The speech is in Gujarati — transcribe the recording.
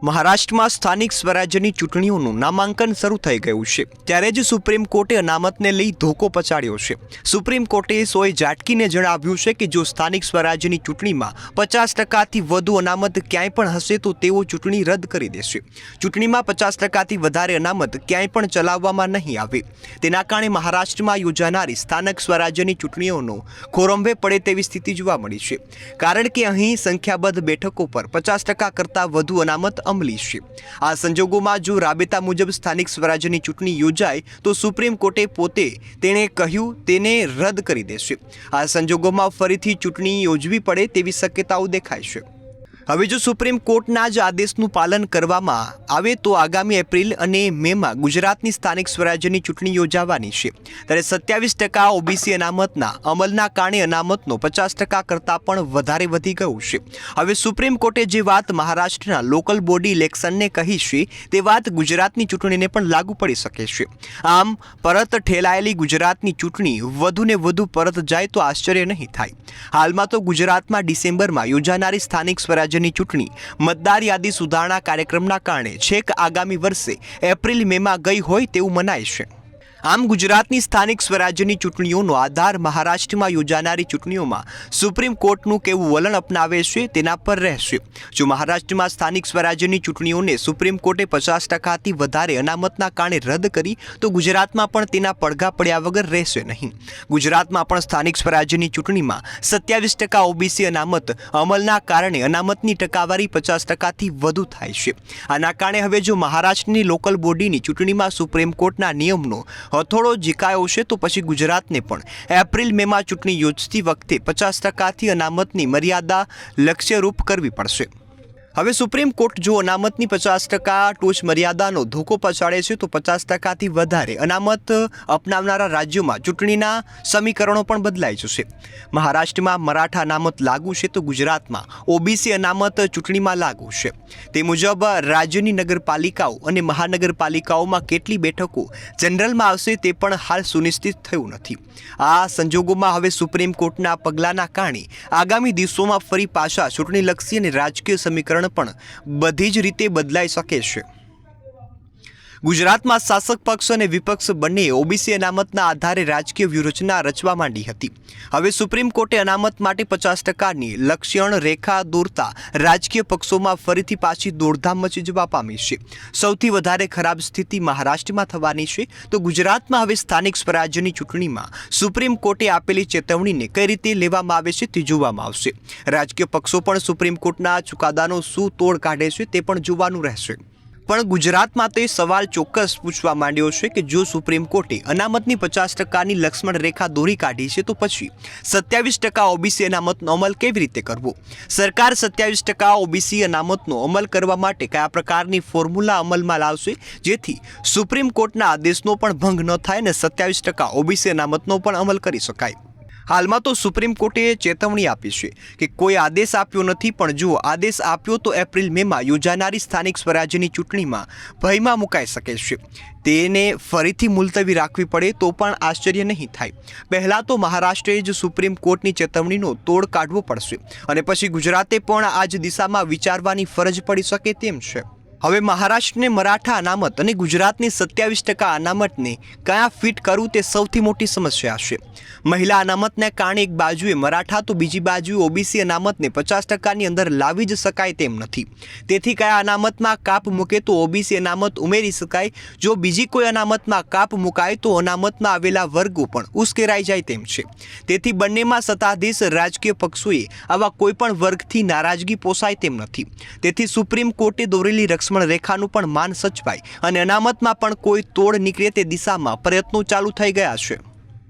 મહારાષ્ટ્રમાં સ્થાનિક સ્વરાજ્યની ચૂંટણીઓનું નામાંકન શરૂ થઈ ગયું છે ત્યારે જ સુપ્રીમ કોર્ટે અનામતને લઈ ધોકો પચાડ્યો છે। સુપ્રીમ કોર્ટે સોય ઝાટકીને જણાવ્યું છે કે જો સ્થાનિક સ્વરાજ્યની ચૂંટણીમાં 50%થી વધુ અનામત ક્યાંય પણ હશે તો તેઓ ચૂંટણી રદ કરી દેશે। ચૂંટણીમાં 50%થી વધારે અનામત ક્યાંય પણ ચલાવવામાં નહીં આવે। તેના કારણે મહારાષ્ટ્રમાં યોજાનારી સ્થાનિક સ્વરાજ્યની ચૂંટણીઓનો ખોરંભે પડે તેવી સ્થિતિ જોવા મળી છે, કારણ કે અહીં સંખ્યાબદ્ધ બેઠકો પર 50% કરતાં વધુ અનામત અમલી છે। આ સંજોગોમાં જો રાબેતા મુજબ સ્થાનિક સ્વરાજ્યની ચૂંટણી યોજાય તો સુપ્રીમ કોર્ટે પોતે તેણે કહ્યું તેને રદ કરી દેશે। આ સંજોગોમાં ફરીથી ચૂંટણી યોજવી પડે તેવી શક્યતાઓ દેખાય છે। હવે જો સુપ્રીમ કોર્ટના જ આદેશનું પાલન કરવામાં આવે તો આગામી એપ્રિલ અને મેમાં ગુજરાતની સ્થાનિક સ્વરાજ્યની ચૂંટણી યોજાવાની છે, ત્યારે 27% ઓબીસી અનામતના અમલના કારણે અનામતનો 50% કરતાં પણ વધારે વધી ગયું છે। હવે સુપ્રીમ કોર્ટે જે વાત મહારાષ્ટ્રના લોકલ બોડી ઇલેક્શનને કહી છે તે વાત ગુજરાતની ચૂંટણીને પણ લાગુ પડી શકે છે। આમ પરત ઠેલાયેલી ગુજરાતની ચૂંટણી વધુને વધુ પરત જાય તો આશ્ચર્ય નહીં થાય। હાલમાં તો ગુજરાતમાં ડિસેમ્બરમાં યોજાનારી સ્થાનિક સ્વરાજ્ય ચૂંટણી મતદાર યાદી સુધારણા કાર્યક્રમના કારણે છેક આગામી વર્ષે એપ્રિલ મેમાં ગઈ હોય તેવું મનાય છે। આમ ગુજરાતની સ્થાનિક સ્વરાજ્યની ચૂંટણીઓનો આધાર મહારાષ્ટ્રમાં યોજાનારી ચૂંટણીઓમાં સુપ્રીમ કોર્ટનું કેવું વલણ અપનાવે છે તેના પર રહેશે। જો મહારાષ્ટ્રમાં સ્થાનિક સ્વરાજ્યની ચૂંટણીઓને સુપ્રીમ કોર્ટે 50%થી વધારે અનામતના કારણે રદ કરી તો ગુજરાતમાં પણ તેના પડઘા પડ્યા વગર રહેશે નહીં। ગુજરાતમાં પણ સ્થાનિક સ્વરાજ્યની ચૂંટણીમાં 27% ઓબીસી અનામત અમલના કારણે અનામતની ટકાવારી 50%થી વધુ થાય છે। આના કારણે હવે જો મહારાષ્ટ્રની લોકલ બોડીની ચૂંટણીમાં સુપ્રીમ કોર્ટના નિયમનો હથોડો ઝીકાયો છે તો પછી ગુજરાતને પણ એપ્રિલ મેમાં ચૂંટણી યોજતી વખતે 50%થી અનામતની મર્યાદા લક્ષ્યરૂપ કરવી પડશે। હવે સુપ્રીમ કોર્ટ જો અનામતની 50% ટોચ મર્યાદાનો ધોકો પછાડે છે તો 50%થી વધારે અનામત અપનાવનારા રાજ્યોમાં ચૂંટણીના સમીકરણો પણ બદલાઈ જશે। મહારાષ્ટ્રમાં મરાઠા અનામત લાગુ છે તો ગુજરાતમાં ઓબીસી અનામત ચૂંટણીમાં લાગુ છે। તે મુજબ રાજ્યની નગરપાલિકાઓ અને મહાનગરપાલિકાઓમાં કેટલી બેઠકો જનરલમાં આવશે તે પણ હાલ સુનિશ્ચિત થયું નથી। આ સંજોગોમાં હવે સુપ્રીમ કોર્ટના પગલાંના કારણે આગામી દિવસોમાં ફરી પાછા ચૂંટણીલક્ષી અને રાજકીય સમીકરણ પણ બધી જ રીતે બદલાઈ શકે છે। ગુજરાતમાં શાસક પક્ષ અને વિપક્ષ બંને ઓબીસી અનામતના આધારે રાજકીય વ્યૂહરચના રચવા માંડી હતી। હવે સુપ્રીમ કોર્ટે અનામત માટે 50%ની લક્ષ્યણ રેખા દોરતા રાજકીય પક્ષોમાં ફરીથી પાછી દોડધામ મચી જવા પામી છે। સૌથી વધારે ખરાબ સ્થિતિ મહારાષ્ટ્રમાં થવાની છે તો ગુજરાતમાં હવે સ્થાનિક સ્વરાજ્યની ચૂંટણીમાં સુપ્રીમ કોર્ટે આપેલી ચેતવણીને કઈ રીતે લેવામાં આવે છે તે જોવામાં આવશે। રાજકીય પક્ષો પણ સુપ્રીમ કોર્ટના ચુકાદાનો શું તોડ કાઢે છે તે પણ જોવાનું રહેશે। પણ ગુજરાતમાં તો એ સવાલ ચોક્કસ પૂછવા માંડ્યો છે કે જો સુપ્રીમ કોર્ટે અનામતની 50%ની લક્ષ્મણ રેખા દોરી કાઢી છે તો પછી 27% ઓબીસી અનામતનો અમલ કેવી રીતે કરવો? સરકાર 27% ઓબીસી અનામતનો અમલ કરવા માટે કયા પ્રકારની ફોર્મ્યુલા અમલમાં લાવશે જેથી સુપ્રીમ કોર્ટના આદેશનો પણ ભંગ ન થાય અને 27% ઓબીસી અનામતનો પણ અમલ કરી શકાય। હાલમાં તો સુપ્રીમ કોર્ટે ચેતવણી આપી છે કે કોઈ આદેશ આપ્યો નથી, પણ જો આદેશ આપ્યો તો એપ્રિલ મેમાં યોજાનારી સ્થાનિક સ્વરાજ્યની ચૂંટણીમાં ભયમાં મુકાઈ શકે છે। તેને ફરીથી મુલતવી રાખવી પડે તો પણ આશ્ચર્ય નહીં થાય। પહેલાં તો મહારાષ્ટ્રે જ સુપ્રીમ કોર્ટની ચેતવણીનો તોડ કાઢવો પડશે અને પછી ગુજરાતે પણ આ જ દિશામાં વિચારવાની ફરજ પડી શકે તેમ છે। હવે મહારાષ્ટ્રને મરાઠા અનામત અને ગુજરાતની 27% અનામતને કયા ફિટ કરવું તે સૌથી મોટી સમસ્યા છે। મહિલા અનામતને કારણે એક બાજુએ મરાઠા તો બીજી બાજુએ ઓબીસી અનામતને 50%ની અંદર લાવી જ શકાય તેમ નથી। તેથી કયા અનામતમાં કાપ મૂકે તો ઓબીસી અનામત ઉમેરી શકાય, જો બીજી કોઈ અનામતમાં કાપ મુકાય તો અનામતમાં આવેલા વર્ગો પણ ઉશ્કેરાઈ જાય તેમ છે। તેથી બંનેમાં સત્તાધીશ રાજકીય પક્ષોએ આવા કોઈ પણ વર્ગથી નારાજગી પોસાય તેમ નથી। તેથી સુપ્રીમ કોર્ટે દોરેલી રેખાનું પણ માન સચવાય અને અનામતમાં પણ કોઈ તોડ નીકળે તે દિશામાં પ્રયત્નો ચાલુ થઈ ગયા છે।